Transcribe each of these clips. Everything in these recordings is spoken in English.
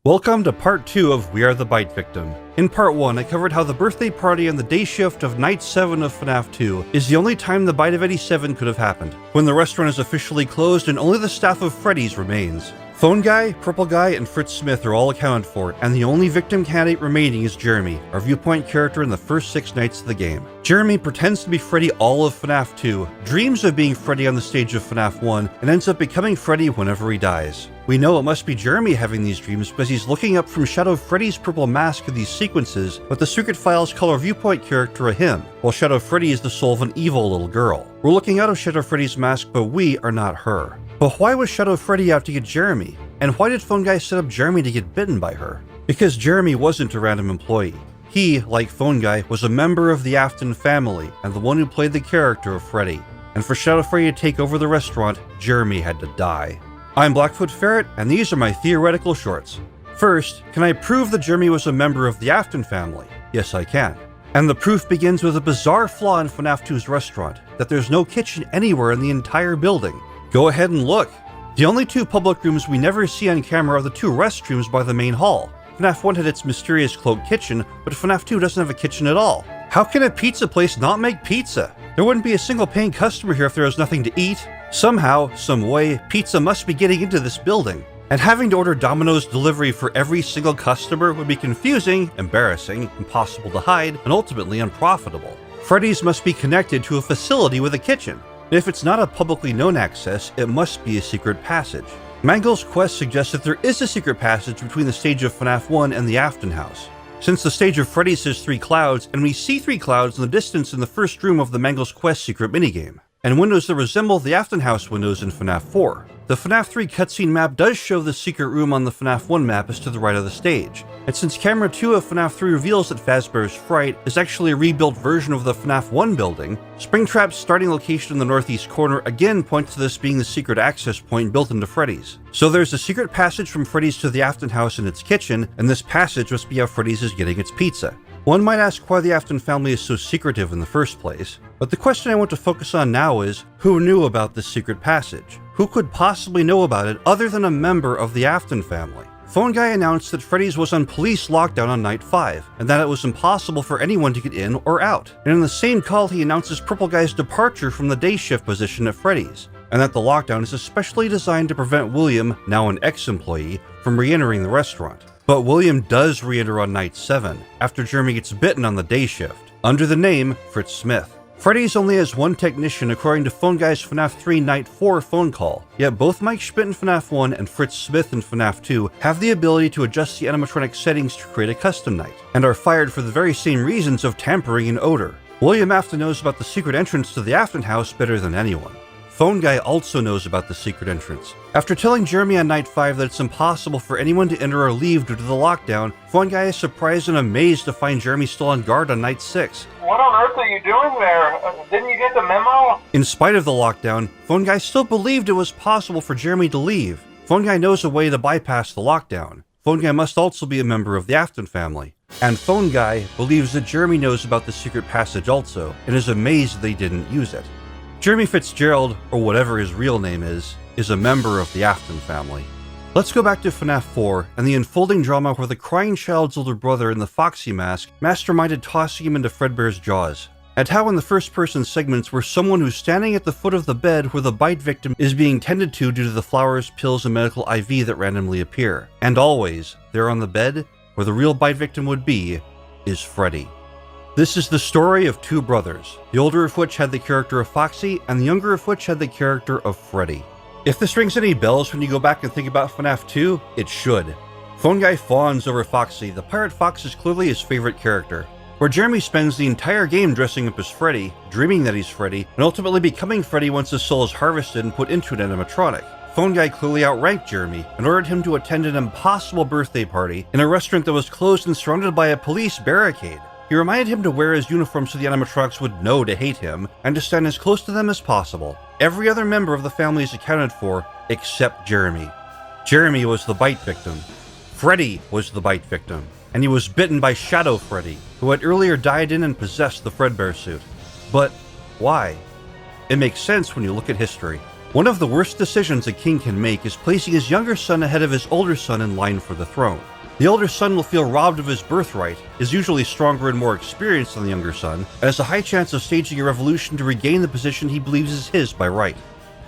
Welcome to part 2 of We Are the Bite Victim. In part 1, I covered how the birthday party on the day shift of night 7 of FNAF 2 is the only time the Bite of 87 could have happened, when the restaurant is officially closed and only the staff of Freddy's remains. Phone Guy, Purple Guy, and Fritz Smith are all accounted for, and the only victim candidate remaining is Jeremy, our viewpoint character in the first 6 nights of the game. Jeremy pretends to be Freddy all of FNAF 2, dreams of being Freddy on the stage of FNAF 1, and ends up becoming Freddy whenever he dies. We know it must be Jeremy having these dreams because he's looking up from Shadow Freddy's purple mask in these sequences, but the Secret Files call our viewpoint character a him, while Shadow Freddy is the soul of an evil little girl. We're looking out of Shadow Freddy's mask, but we are not her. But why was Shadow Freddy out to get Jeremy? And why did Phone Guy set up Jeremy to get bitten by her? Because Jeremy wasn't a random employee. He, like Phone Guy, was a member of the Afton family and the one who played the character of Freddy. And for Shadow Freddy to take over the restaurant, Jeremy had to die. I'm Blackfoot Ferret, and these are my theoretical shorts. First, can I prove that Jeremy was a member of the Afton family? Yes, I can. And the proof begins with a bizarre flaw in FNAF 2's restaurant, that there's no kitchen anywhere in the entire building. Go ahead and look. The only 2 public rooms we never see on camera are the 2 restrooms by the main hall. FNAF 1 had its mysterious cloaked kitchen, but FNAF 2 doesn't have a kitchen at all. How can a pizza place not make pizza? There wouldn't be a single paying customer here if there was nothing to eat. Somehow, some way, pizza must be getting into this building. And having to order Domino's delivery for every single customer would be confusing, embarrassing, impossible to hide, and ultimately unprofitable. Freddy's must be connected to a facility with a kitchen. If it's not a publicly known access, it must be a secret passage. Mangle's quest suggests that there is a secret passage between the stage of FNAF 1 and the Afton house. Since the stage of Freddy's has 3 clouds, and we see 3 clouds in the distance in the first room of the Mangle's Quest secret minigame, and windows that resemble the Afton house windows in FNAF 4. The FNAF 3 cutscene map does show the secret room on the FNAF 1 map is to the right of the stage, and since camera 2 of FNAF 3 reveals that Fazbear's Fright is actually a rebuilt version of the FNAF 1 building, Springtrap's starting location in the northeast corner again points to this being the secret access point built into Freddy's. So there's a secret passage from Freddy's to the Afton house and its kitchen, and this passage must be how Freddy's is getting its pizza. One might ask why the Afton family is so secretive in the first place, but the question I want to focus on now is, who knew about this secret passage? Who could possibly know about it other than a member of the Afton family? Phone Guy announced that Freddy's was on police lockdown on night 5, and that it was impossible for anyone to get in or out. And in the same call, he announces Purple Guy's departure from the day shift position at Freddy's, and that the lockdown is especially designed to prevent William, now an ex-employee, from re-entering the restaurant. But William does re-enter on night 7, after Jeremy gets bitten on the day shift, under the name Fritz Smith. Freddy's only has 1 technician according to Phone Guy's FNAF 3 Night 4 phone call, yet both Mike Schmidt in FNAF 1 and Fritz Smith in FNAF 2 have the ability to adjust the animatronic settings to create a custom night, and are fired for the very same reasons of tampering and odor. William Afton knows about the secret entrance to the Afton house better than anyone. Phone Guy also knows about the secret entrance. After telling Jeremy on night 5 that it's impossible for anyone to enter or leave due to the lockdown, Phone Guy is surprised and amazed to find Jeremy still on guard on night 6. What on earth are you doing there? Didn't you get the memo? In spite of the lockdown, Phone Guy still believed it was possible for Jeremy to leave. Phone Guy knows a way to bypass the lockdown. Phone Guy must also be a member of the Afton family. And Phone Guy believes that Jeremy knows about the secret passage also, and is amazed they didn't use it. Jeremy Fitzgerald, or whatever his real name is a member of the Afton family. Let's go back to FNAF 4 and the unfolding drama where the crying child's older brother in the Foxy mask masterminded tossing him into Fredbear's jaws. And how in the first person segments we're someone who's standing at the foot of the bed where the bite victim is being tended to due to the flowers, pills, and medical IV that randomly appear. And always, there on the bed, where the real bite victim would be, is Freddy. This is the story of 2 brothers, the older of which had the character of Foxy, and the younger of which had the character of Freddy. If this rings any bells when you go back and think about FNAF 2, it should. Phone Guy fawns over Foxy, the pirate fox is clearly his favorite character, where Jeremy spends the entire game dressing up as Freddy, dreaming that he's Freddy, and ultimately becoming Freddy once his soul is harvested and put into an animatronic. Phone Guy clearly outranked Jeremy and ordered him to attend an impossible birthday party in a restaurant that was closed and surrounded by a police barricade. He reminded him to wear his uniform so the animatronics would know to hate him, and to stand as close to them as possible. Every other member of the family is accounted for, except Jeremy. Jeremy was the bite victim. Freddy was the bite victim, and he was bitten by Shadow Freddy, who had earlier died in and possessed the Fredbear suit. But why? It makes sense when you look at history. One of the worst decisions a king can make is placing his younger son ahead of his older son in line for the throne. The older son will feel robbed of his birthright, is usually stronger and more experienced than the younger son, and has a high chance of staging a revolution to regain the position he believes is his by right.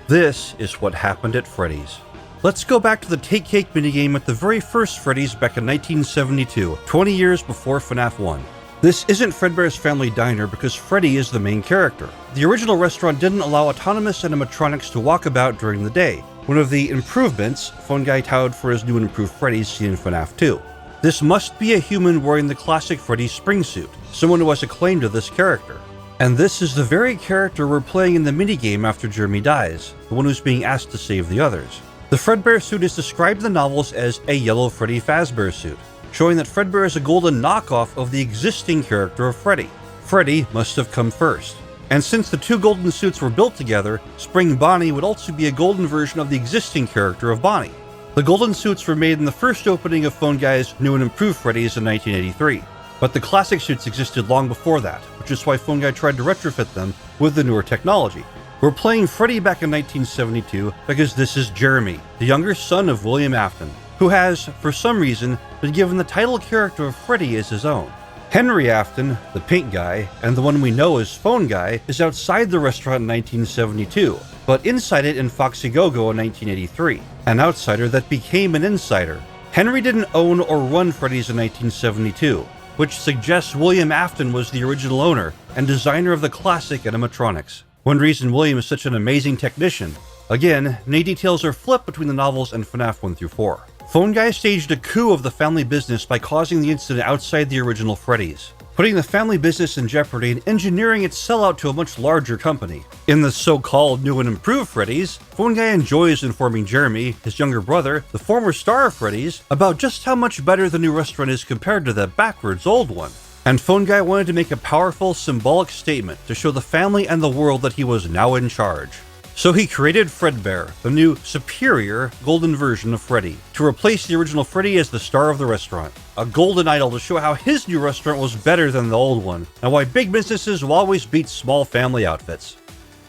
This is what happened at Freddy's. Let's go back to the Take Cake minigame at the very first Freddy's back in 1972, 20 years before FNAF 1. This isn't Fredbear's Family Diner because Freddy is the main character. The original restaurant didn't allow autonomous animatronics to walk about during the day, one of the improvements Phone Guy touted for his new and improved Freddy's seen in FNAF 2. This must be a human wearing the classic Freddy spring suit, someone who has a claim to this character. And this is the very character we're playing in the minigame after Jeremy dies, the one who's being asked to save the others. The Fredbear suit is described in the novels as a yellow Freddy Fazbear suit, showing that Fredbear is a golden knockoff of the existing character of Freddy. Freddy must have come first. And since the two golden suits were built together, Spring Bonnie would also be a golden version of the existing character of Bonnie. The golden suits were made in the first opening of Phone Guy's new and improved Freddy's in 1983. But the classic suits existed long before that, which is why Phone Guy tried to retrofit them with the newer technology. We're playing Freddy back in 1972 because this is Jeremy, the younger son of William Afton, who has, for some reason, been given the title character of Freddy as his own. Henry Afton, the pink guy, and the one we know as Phone Guy, is outside the restaurant in 1972, but inside it in Foxy Go-Go in 1983, an outsider that became an insider. Henry didn't own or run Freddy's in 1972, which suggests William Afton was the original owner and designer of the classic animatronics. One reason William is such an amazing technician. Again, many details are flipped between the novels and FNAF 1 through 4. Phone Guy staged a coup of the family business by causing the incident outside the original Freddy's, putting the family business in jeopardy and engineering its sellout to a much larger company. In the so-called new and improved Freddy's, Phone Guy enjoys informing Jeremy, his younger brother, the former star of Freddy's, about just how much better the new restaurant is compared to the backwards old one. And Phone Guy wanted to make a powerful, symbolic statement to show the family and the world that he was now in charge. So he created Fredbear, the new, superior, golden version of Freddy, to replace the original Freddy as the star of the restaurant. A golden idol to show how his new restaurant was better than the old one, and why big businesses will always beat small family outfits.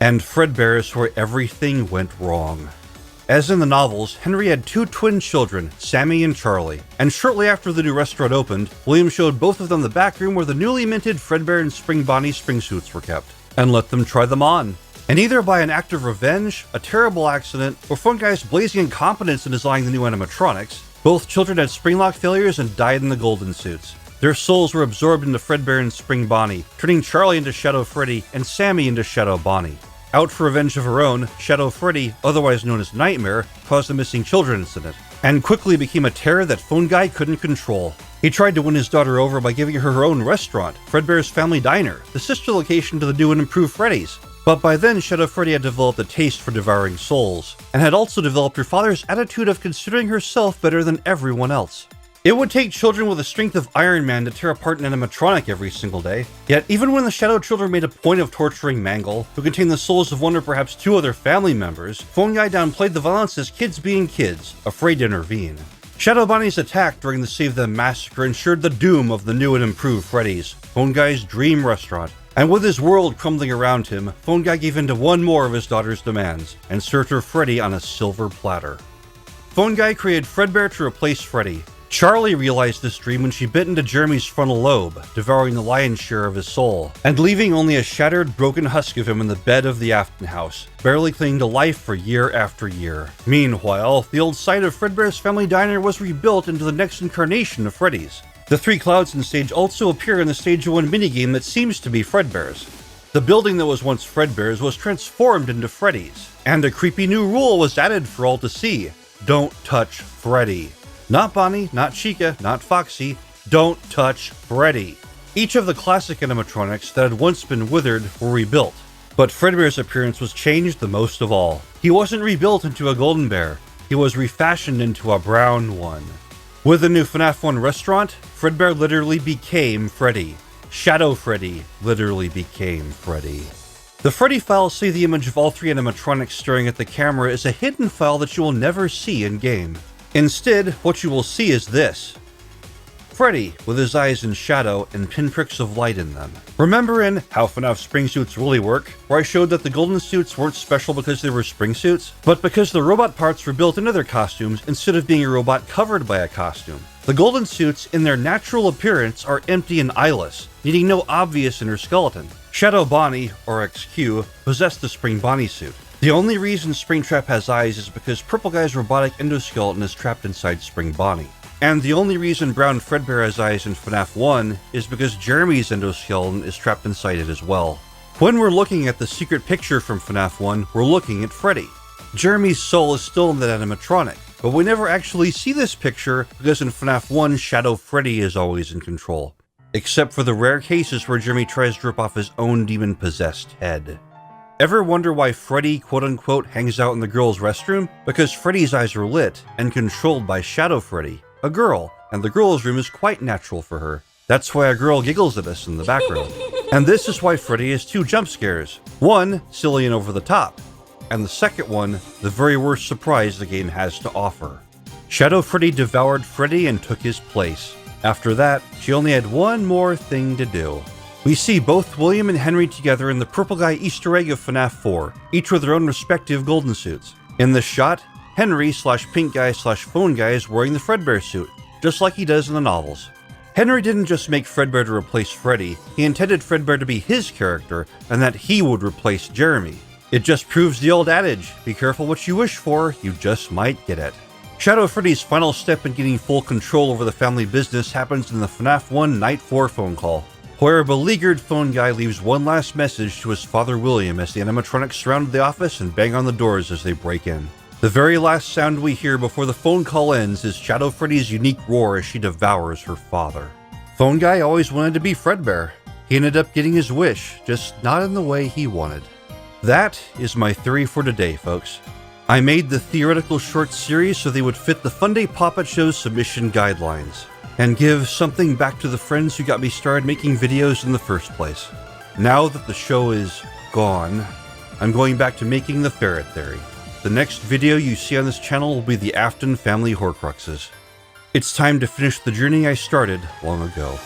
And Fredbear is where everything went wrong. As in the novels, Henry had two twin children, Sammy and Charlie, and shortly after the new restaurant opened, William showed both of them the back room where the newly minted Fredbear and Spring Bonnie spring suits were kept, and let them try them on. And either by an act of revenge, a terrible accident, or Phone Guy's blazing incompetence in designing the new animatronics, both children had spring-lock failures and died in the golden suits. Their souls were absorbed into Fredbear and Spring Bonnie, turning Charlie into Shadow Freddy and Sammy into Shadow Bonnie. Out for revenge of her own, Shadow Freddy, otherwise known as Nightmare, caused the missing children incident, and quickly became a terror that Phone Guy couldn't control. He tried to win his daughter over by giving her her own restaurant, Fredbear's Family Diner, the sister location to the new and improved Freddy's. But by then, Shadow Freddy had developed a taste for devouring souls, and had also developed her father's attitude of considering herself better than everyone else. It would take children with the strength of Iron Man to tear apart an animatronic every single day. Yet, even when the Shadow children made a point of torturing Mangle, who contained the souls of one or perhaps two other family members, Phone Guy downplayed the violence as kids being kids, afraid to intervene. Shadow Bonnie's attack during the Save Them massacre ensured the doom of the new and improved Freddy's, Phone Guy's dream restaurant. And with his world crumbling around him, Phone Guy gave in to one more of his daughter's demands, and served her Freddy on a silver platter. Phone Guy created Fredbear to replace Freddy. Charlie realized this dream when she bit into Jeremy's frontal lobe, devouring the lion's share of his soul, and leaving only a shattered, broken husk of him in the bed of the Afton house, barely clinging to life for year after year. Meanwhile, the old site of Fredbear's Family Diner was rebuilt into the next incarnation of Freddy's. The three clouds in stage also appear in the Stage 1 minigame that seems to be Fredbear's. The building that was once Fredbear's was transformed into Freddy's, and a creepy new rule was added for all to see. Don't touch Freddy. Not Bonnie, not Chica, not Foxy. Don't touch Freddy. Each of the classic animatronics that had once been withered were rebuilt, but Fredbear's appearance was changed the most of all. He wasn't rebuilt into a golden bear, he was refashioned into a brown one. With the new FNAF 1 restaurant, Fredbear literally became Freddy. Shadow Freddy literally became Freddy. The Freddy files say the image of all three animatronics staring at the camera is a hidden file that you will never see in-game. Instead, what you will see is this. Freddy, with his eyes in shadow and pinpricks of light in them. Remember in How FNAF Spring Suits Really Work, where I showed that the golden suits weren't special because they were spring suits, but because the robot parts were built into their costumes instead of being a robot covered by a costume. The golden suits, in their natural appearance, are empty and eyeless, needing no obvious inner skeleton. Shadow Bonnie, or XQ, possessed the Spring Bonnie suit. The only reason Springtrap has eyes is because Purple Guy's robotic endoskeleton is trapped inside Spring Bonnie. And the only reason Brown Fredbear has eyes in FNAF 1 is because Jeremy's endoskeleton is trapped inside it as well. When we're looking at the secret picture from FNAF 1, we're looking at Freddy. Jeremy's soul is still in that animatronic, but we never actually see this picture because in FNAF 1, Shadow Freddy is always in control. Except for the rare cases where Jeremy tries to rip off his own demon-possessed head. Ever wonder why Freddy, quote-unquote, hangs out in the girl's restroom? Because Freddy's eyes are lit and controlled by Shadow Freddy, a girl, and the girl's room is quite natural for her. That's why a girl giggles at us in the background. And this is why Freddy has 2 jump scares. One, silly and over the top, and the second one, the very worst surprise the game has to offer. Shadow Freddy devoured Freddy and took his place. After that, she only had one more thing to do. We see both William and Henry together in the Purple Guy Easter egg of FNAF 4, each with their own respective golden suits. In this shot, Henry/Pink Guy/Phone Guy is wearing the Fredbear suit, just like he does in the novels. Henry didn't just make Fredbear to replace Freddy, he intended Fredbear to be his character, and that he would replace Jeremy. It just proves the old adage, be careful what you wish for, you just might get it. Shadow Freddy's final step in getting full control over the family business happens in the FNAF 1 Night 4 phone call, where a beleaguered phone guy leaves one last message to his father William as the animatronics surround the office and bang on the doors as they break in. The very last sound we hear before the phone call ends is Shadow Freddy's unique roar as she devours her father. Phone guy always wanted to be Fredbear. He ended up getting his wish, just not in the way he wanted. That is my theory for today, folks. I made the theoretical short series so they would fit the Fun Day Poppet Show's submission guidelines, and give something back to the friends who got me started making videos in the first place. Now that the show is gone, I'm going back to making the ferret theory. The next video you see on this channel will be the Afton family Horcruxes. It's time to finish the journey I started long ago.